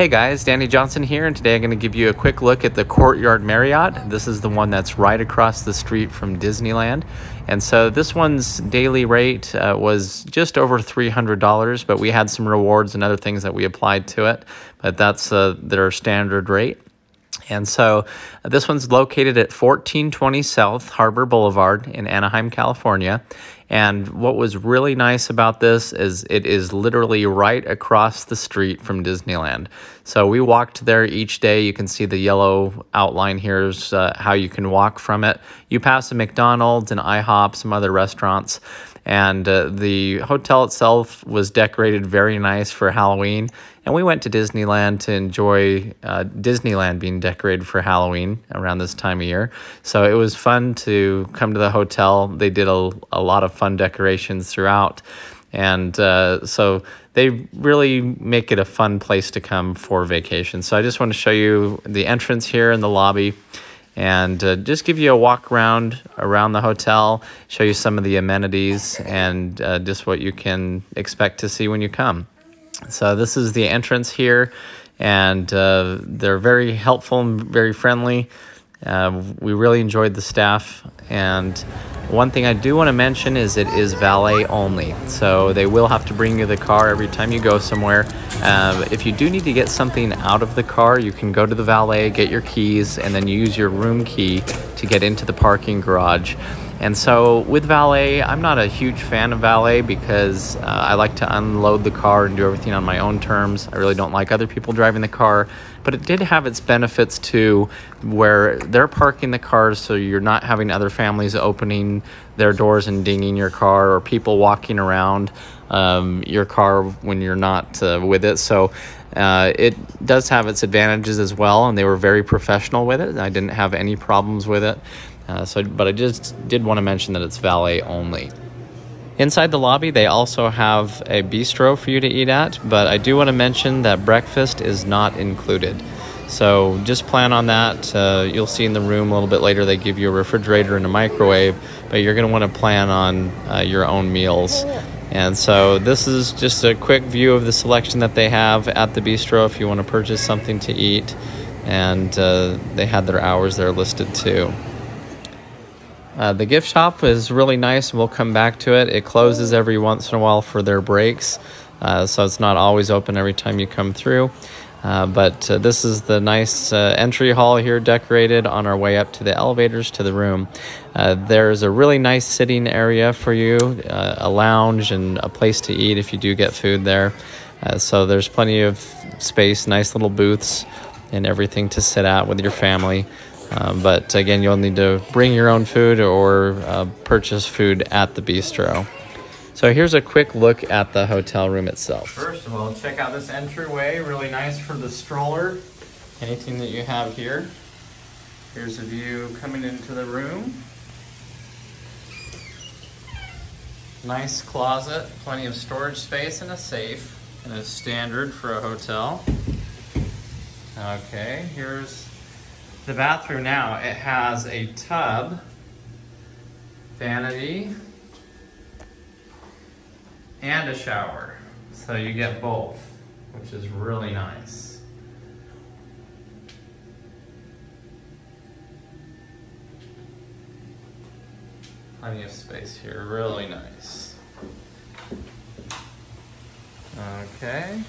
Hey guys, Danny Johnson here, and today I'm going to give you a quick look at the Courtyard Marriott. This is the one that's right across the street from Disneyland. And so this one's daily rate was just over $300, but we had some rewards and other things that we applied to it. But that's their standard rate. And so this one's located at 1420 South Harbor Boulevard in Anaheim, California. And what was really nice about this is it is literally right across the street from Disneyland. So we walked there each day. You can see the yellow outline here is how you can walk from it. You pass a McDonald's and IHOP, some other restaurants. And the hotel itself was decorated very nice for Halloween. And we went to Disneyland to enjoy Disneyland being decorated for Halloween around this time of year. So it was fun to come to the hotel. They did a lot of fun decorations throughout. And so they really make it a fun place to come for vacation. So I just want to show you the entrance here in the lobby. And just give you a walk around the hotel, show you some of the amenities and just what you can expect to see when you come. So this is the entrance here, and they're very helpful and very friendly. We really enjoyed the staff, and one thing I do want to mention is it is valet only. So they will have to bring you the car every time you go somewhere. If you do need to get something out of the car, you can go to the valet, get your keys, and then use your room key to get into the parking garage. And so with valet, I'm not a huge fan of valet because I like to unload the car and do everything on my own terms. I really don't like other people driving the car. But it did have its benefits too, where they're parking the cars so you're not having other families opening their doors and dinging your car, or people walking around your car when you're not with it. So it does have its advantages as well, and they were very professional with it. I didn't have any problems with it. But I just did want to mention that it's valet only. Inside the lobby, they also have a bistro for you to eat at, but I do want to mention that breakfast is not included. So just plan on that. You'll see in the room a little bit later, they give you a refrigerator and a microwave, but you're going to want to plan on your own meals. And so this is just a quick view of the selection that they have at the bistro if you want to purchase something to eat. And they had their hours there listed too. The gift shop is really nice, and we'll come back to it. It closes every once in a while for their breaks, so it's not always open every time you come through. But this is the nice entry hall here, decorated on our way up to the elevators to the room. There's a really nice sitting area for you, a lounge and a place to eat if you do get food there. So there's plenty of space, nice little booths and everything to sit at with your family. But again, you'll need to bring your own food or purchase food at the bistro. So here's a quick look at the hotel room itself. First of all, check out this entryway. Really nice for the stroller. Anything that you have here. Here's a view coming into the room. Nice closet, plenty of storage space, and a safe. And a standard for a hotel. Okay, here's the bathroom now. It has a tub, vanity, and a shower. So you get both, which is really nice. Plenty of space here, really nice. Okay.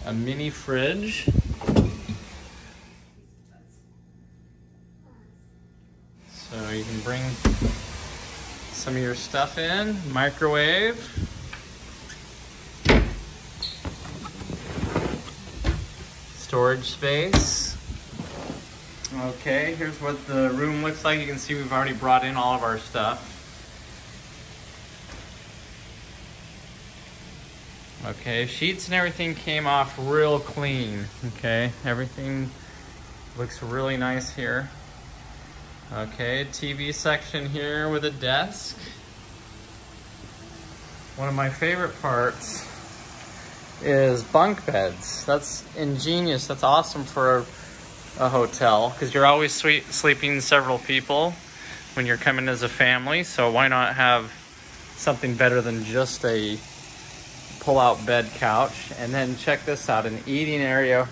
A mini fridge. So you can bring some of your stuff in. Microwave. Storage space. Okay, here's what the room looks like. You can see we've already brought in all of our stuff. Okay, sheets and everything came off real clean. Okay, everything looks really nice here. Okay, TV section here with a desk. One of my favorite parts is bunk beds. That's ingenious. That's awesome for a hotel because you're always sleeping several people when you're coming as a family. So why not have something better than just a pull-out bed couch. And then check this out, an eating area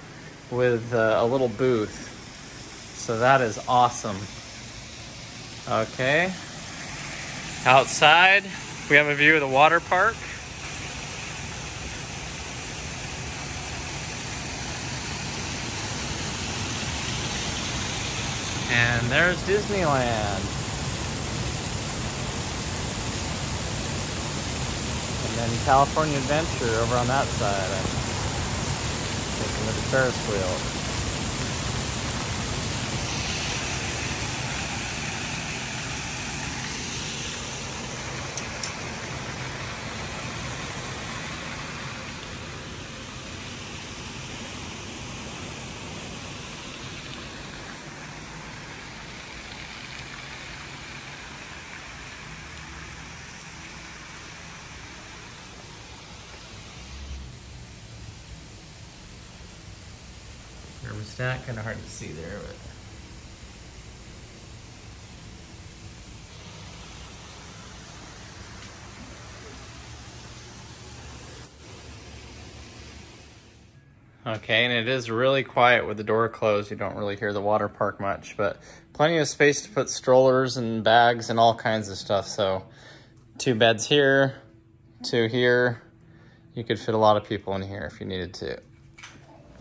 with a little booth. So that is awesome. Okay. Outside, we have a view of the water park. And there's Disneyland. And then California Adventure over on that side. Taking with the Ferris wheel. Thermostat, kind of hard to see there, but okay, and it is really quiet with the door closed. You don't really hear the water park much, but plenty of space to put strollers and bags and all kinds of stuff. So 2 beds here, 2 here. You could fit a lot of people in here if you needed to.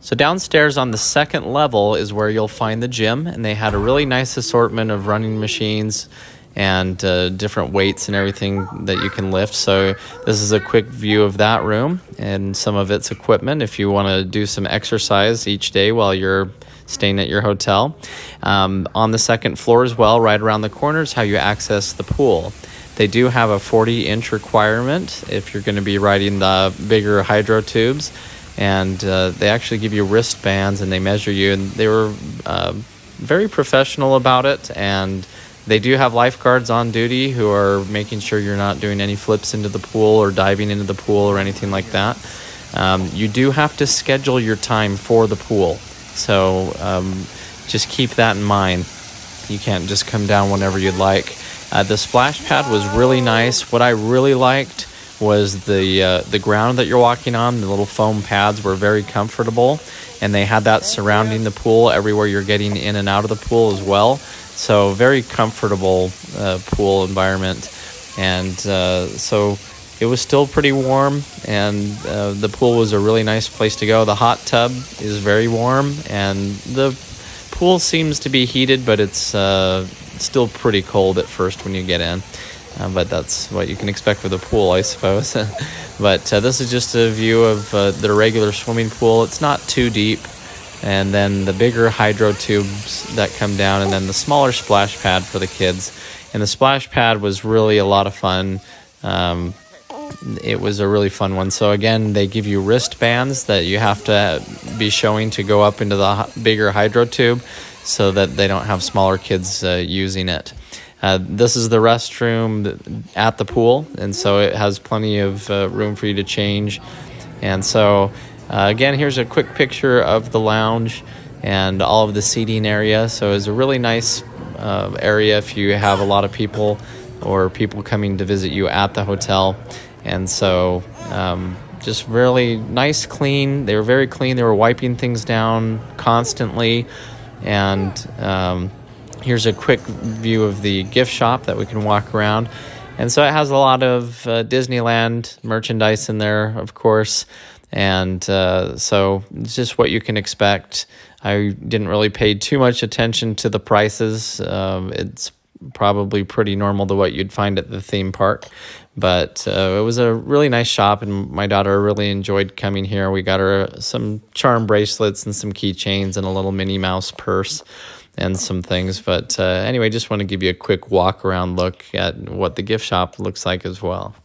So downstairs on the 2nd level is where you'll find the gym, and they had a really nice assortment of running machines and different weights and everything that you can lift. So this is a quick view of that room and some of its equipment if you want to do some exercise each day while you're staying at your hotel. On the 2nd floor as well, right around the corner, is how you access the pool. They do have a 40-inch requirement if you're going to be riding the bigger hydro tubes. And they actually give you wristbands and they measure you, and they were very professional about it. And they do have lifeguards on duty who are making sure you're not doing any flips into the pool or diving into the pool or anything like that. You do have to schedule your time for the pool, so just keep that in mind. You can't just come down whenever you'd like. The splash pad was really nice. What I really liked was the ground that you're walking on. The little foam pads were very comfortable, and they had that surrounding the pool everywhere you're getting in and out of the pool as well. So very comfortable pool environment. And so it was still pretty warm, and the pool was a really nice place to go. The hot tub is very warm, and the pool seems to be heated, but it's still pretty cold at first when you get in. But that's what you can expect with a pool, I suppose. But this is just a view of the regular swimming pool. It's not too deep. And then the bigger hydro tubes that come down, and then the smaller splash pad for the kids. And the splash pad was really a lot of fun. It was a really fun one. So again, they give you wristbands that you have to be showing to go up into the bigger hydro tube so that they don't have smaller kids using it. This is the restroom at the pool, and so it has plenty of room for you to change. And so, again, here's a quick picture of the lounge and all of the seating area. So it's a really nice area if you have a lot of people or people coming to visit you at the hotel. And so just really nice, clean. They were very clean. They were wiping things down constantly. And here's a quick view of the gift shop that we can walk around. And so it has a lot of Disneyland merchandise in there, of course. And so it's just what you can expect. I didn't really pay too much attention to the prices. It's probably pretty normal to what you'd find at the theme park. But it was a really nice shop, and my daughter really enjoyed coming here. We got her some charm bracelets and some keychains and a little Minnie Mouse purse and some things. But anyway, just want to give you a quick walk around look at what the gift shop looks like as well.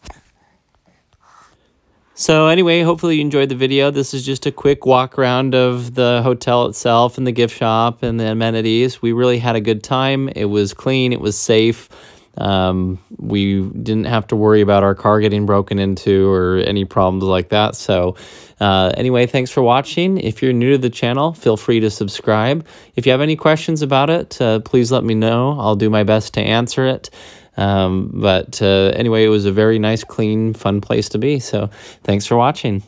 So anyway, hopefully you enjoyed the video. This is just a quick walk around of the hotel itself and the gift shop and the amenities. We really had a good time. It was clean. It was safe. We didn't have to worry about our car getting broken into or any problems like that. So anyway, thanks for watching. If you're new to the channel, feel free to subscribe. If you have any questions about it, please let me know. I'll do my best to answer it. But anyway, it was a very nice, clean, fun place to be. So thanks for watching.